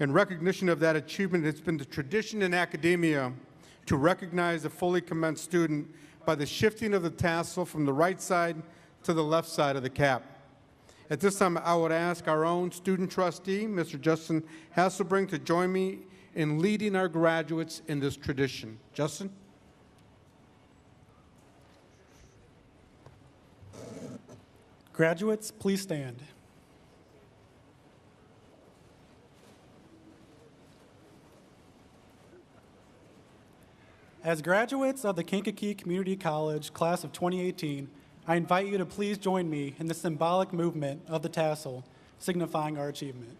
In recognition of that achievement, it's been the tradition in academia to recognize a fully commenced student by the shifting of the tassel from the right side to the left side of the cap. At this time, I would ask our own student trustee, Mr. Justin Hasselbring, to join me in leading our graduates in this tradition. Justin? Graduates, please stand. As graduates of the Kankakee Community College class of 2018, I invite you to please join me in the symbolic movement of the tassel, signifying our achievement.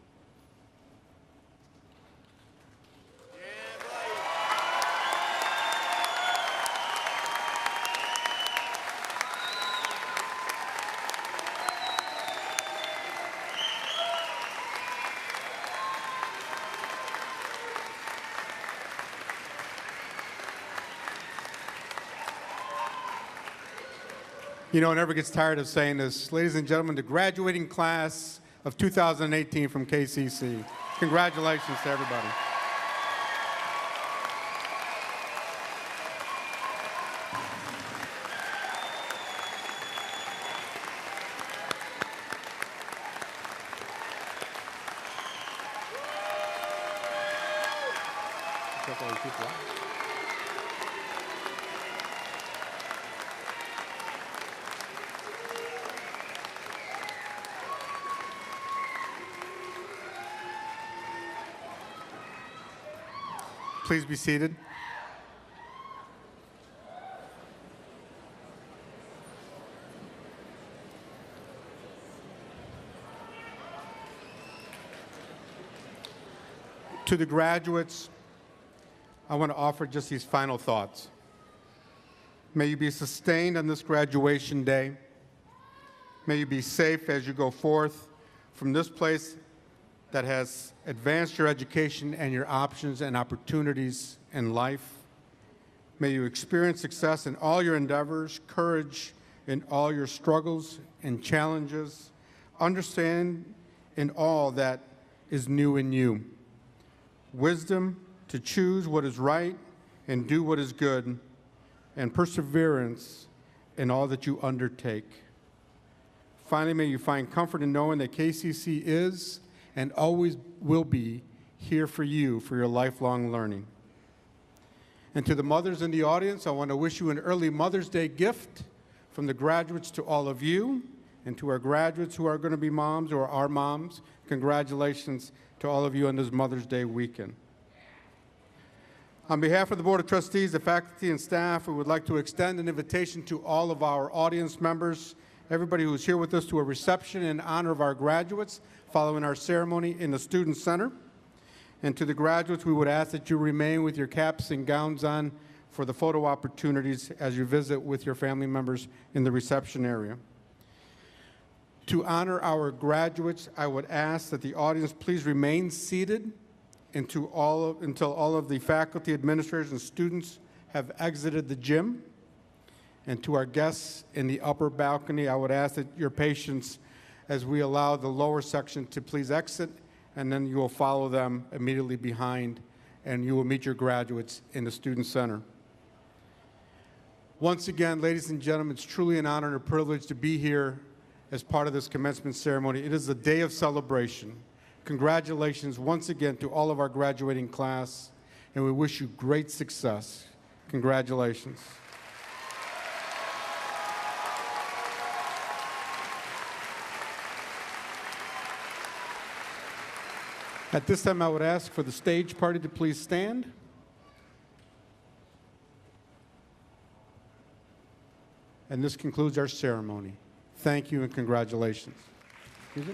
You know, I never gets tired of saying this. Ladies and gentlemen, the graduating class of 2018 from KCC. Congratulations to everybody. Please be seated. To the graduates, I want to offer just these final thoughts. May you be sustained on this graduation day. May you be safe as you go forth from this place that has advanced your education and your options and opportunities in life. May you experience success in all your endeavors, courage in all your struggles and challenges, understand in all that is new in you, wisdom to choose what is right and do what is good, and perseverance in all that you undertake. Finally, may you find comfort in knowing that KCC is and always will be here for you for your lifelong learning. And to the mothers in the audience, I want to wish you an early Mother's Day gift from the graduates to all of you, and to our graduates who are going to be moms or are moms. Congratulations to all of you on this Mother's Day weekend. On behalf of the Board of Trustees, the faculty and staff, we would like to extend an invitation to all of our audience members, everybody who is here with us, to a reception in honor of our graduates following our ceremony in the Student Center. And to the graduates, we would ask that you remain with your caps and gowns on for the photo opportunities as you visit with your family members in the reception area. To honor our graduates, I would ask that the audience please remain seated until all of the faculty, administrators, and students have exited the gym. And to our guests in the upper balcony, I would ask that your patience as we allow the lower section to please exit, and then you will follow them immediately behind, and you will meet your graduates in the Student Center. Once again, ladies and gentlemen, it's truly an honor and a privilege to be here as part of this commencement ceremony. It is a day of celebration. Congratulations once again to all of our graduating class, and we wish you great success. Congratulations. At this time, I would ask for the stage party to please stand. And this concludes our ceremony. Thank you and congratulations. Excuse me?